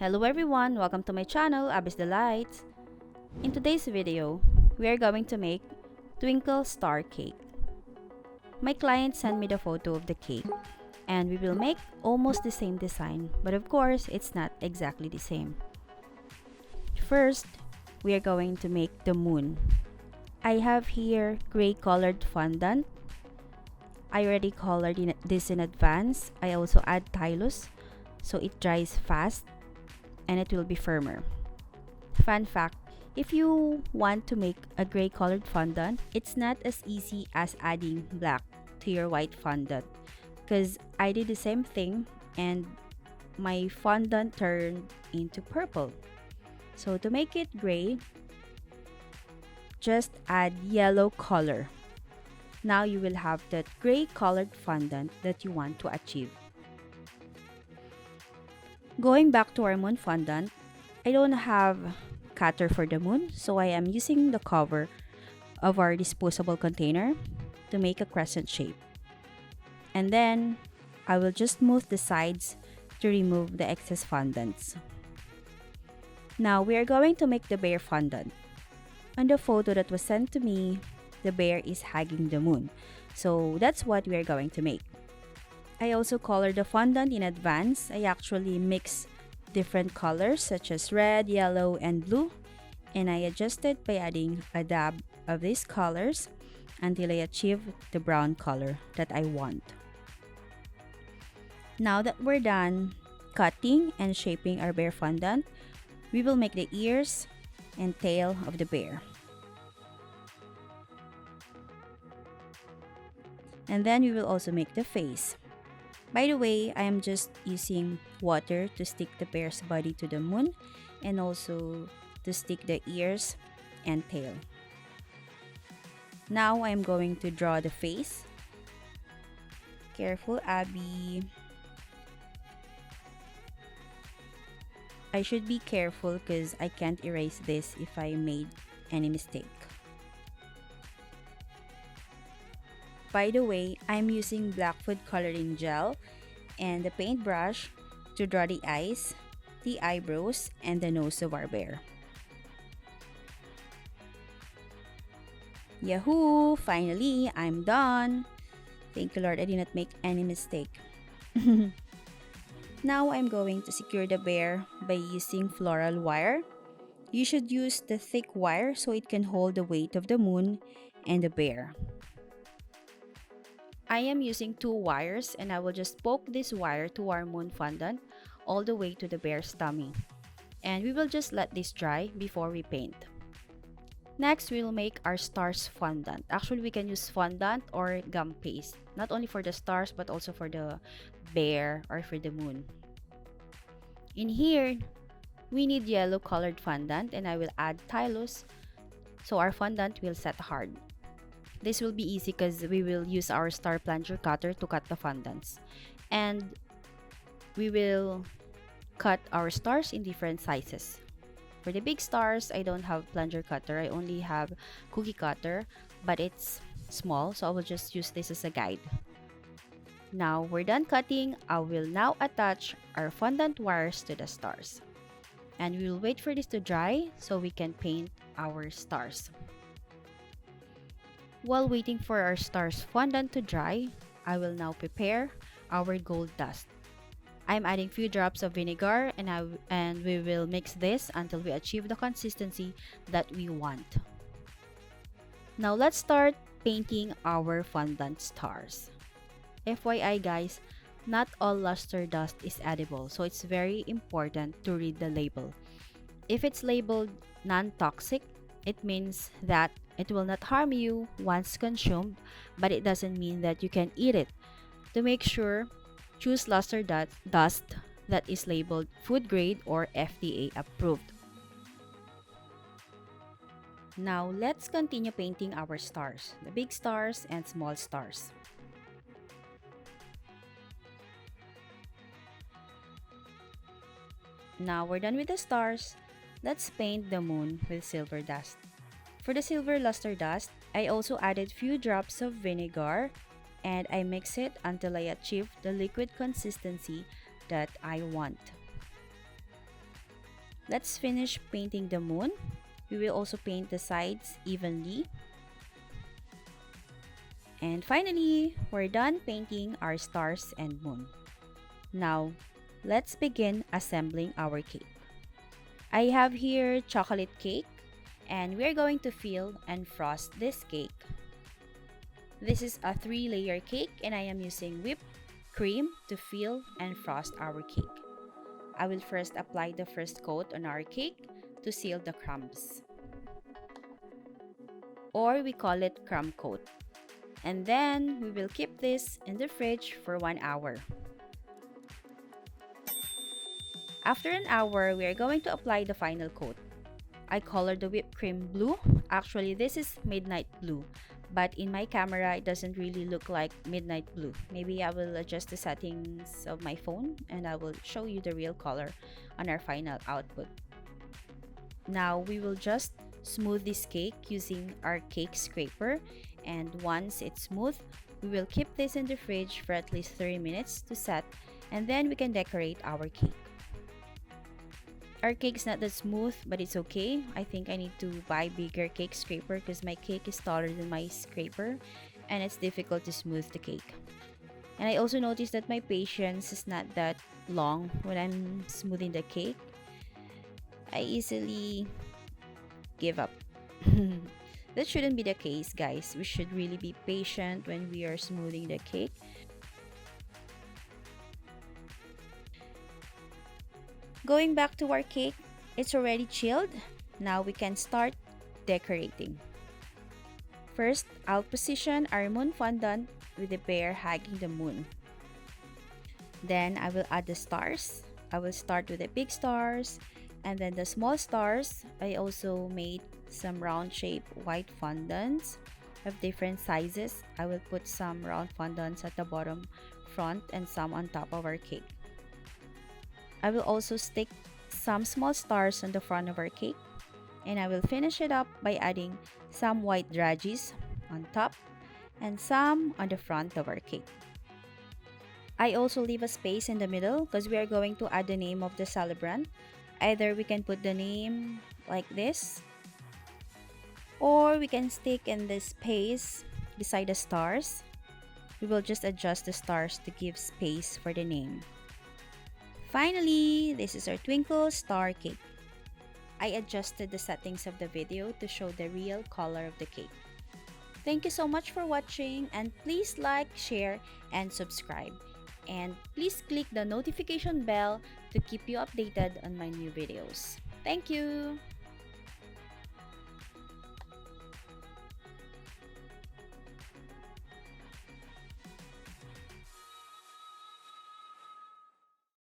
Hello everyone, welcome to my channel, Abby's Delights. In today's video, we are going to make Twinkle Star Cake. My client sent me the photo of the cake and we will make almost the same design, but of course, it's not exactly the same. First, we are going to make the moon. I have here gray colored fondant. I already colored this in advance. I also add tylose so it dries fast and it will be firmer. Fun fact, if you want to make a gray colored fondant, it's not as easy as adding black to your white fondant, because I did the same thing and my fondant turned into purple. So to make it gray, just add yellow color. Now you will have that gray colored fondant that you want to achieve. Going back to our moon fondant, I don't have cutter for the moon, so I am using the cover of our disposable container to make a crescent shape. And then I will just smooth the sides to remove the excess fondants. Now we are going to make the bear fondant. On the photo that was sent to me, the bear is hugging the moon. So that's what we are going to make. I also colored the fondant in advance. I actually mix different colors such as red, yellow, and blue. And I adjusted by adding a dab of these colors until I achieve the brown color that I want. Now that we're done cutting and shaping our bear fondant, we will make the ears and tail of the bear. And then we will also make the face. By the way, I am just using water to stick the bear's body to the moon and also to stick the ears and tail. Now I am going to draw the face. Careful, Abby. I should be careful because I can't erase this if I made any mistake. By the way, I'm using black food coloring gel and the paintbrush to draw the eyes, the eyebrows, and the nose of our bear. Yahoo! Finally, I'm done! Thank you, Lord, I did not make any mistake. Now I'm going to secure the bear by using floral wire. You should use the thick wire so it can hold the weight of the moon and the bear. I am using 2 wires and I will just poke this wire to our moon fondant all the way to the bear's tummy. And we will just let this dry before we paint. Next, we will make our stars fondant. Actually, we can use fondant or gum paste, not only for the stars but also for the bear or for the moon. In here, we need yellow colored fondant and I will add tylose so our fondant will set hard. This will be easy because we will use our star plunger cutter to cut the fondants. And we will cut our stars in different sizes. For the big stars, I don't have plunger cutter. I only have cookie cutter, but it's small, so I will just use this as a guide. Now we're done cutting. I will now attach our fondant wires to the stars. And we will wait for this to dry so we can paint our stars. While waiting for our stars fondant to dry, I will now prepare our gold dust. I'm adding few drops of vinegar and we will mix this until we achieve the consistency that we want. Now let's start painting our fondant stars. FYI guys, not all luster dust is edible, so it's very important to read the label. If it's labeled non-toxic, it means that it will not harm you once consumed, but it doesn't mean that you can eat it. To make sure, choose luster dust that is labeled food grade or FDA approved. Now let's continue painting our stars, the big stars and small stars. Now we're done with the stars. Let's paint the moon with silver dust. For the silver luster dust, I also added few drops of vinegar and I mix it until I achieve the liquid consistency that I want. Let's finish painting the moon. We will also paint the sides evenly. And finally, we're done painting our stars and moon. Now, let's begin assembling our cake. I have here chocolate cake, and we're going to fill and frost this cake. This is a 3-layer cake, and I am using whipped cream to fill and frost our cake. I will first apply the first coat on our cake to seal the crumbs, or we call it crumb coat. And then we will keep this in the fridge for 1 hour. After an hour, we are going to apply the final coat. I colored the whipped cream blue. Actually, this is midnight blue, but in my camera, it doesn't really look like midnight blue. Maybe I will adjust the settings of my phone and I will show you the real color on our final output. Now, we will just smooth this cake using our cake scraper, and once it's smooth, we will keep this in the fridge for at least 30 minutes to set, and then we can decorate our cake. Our cake's not that smooth, but it's okay. I think I need to buy bigger cake scraper because my cake is taller than my scraper and it's difficult to smooth the cake. And I also noticed that my patience is not that long when I'm smoothing the cake. I easily give up. That shouldn't be the case, guys. We should really be patient when we are smoothing the cake. Going back to our cake, it's already chilled. Now we can start decorating. First, I'll position our moon fondant with the bear hugging the moon. Then I will add the stars. I will start with the big stars and then the small stars. I also made some round shape white fondants of different sizes. I will put some round fondants at the bottom front and some on top of our cake. I will also stick some small stars on the front of our cake, and I will finish it up by adding some white draggies on top and some on the front of our cake. I also leave a space in the middle because we are going to add the name of the celebrant. Either we can put the name like this, or we can stick in this space beside the stars. We will just adjust the stars to give space for the name. Finally, this is our twinkle star cake. I adjusted the settings of the video to show the real color of the cake. Thank you so much for watching, and please like, share, and subscribe. And please click the notification bell to keep you updated on my new videos. Thank you!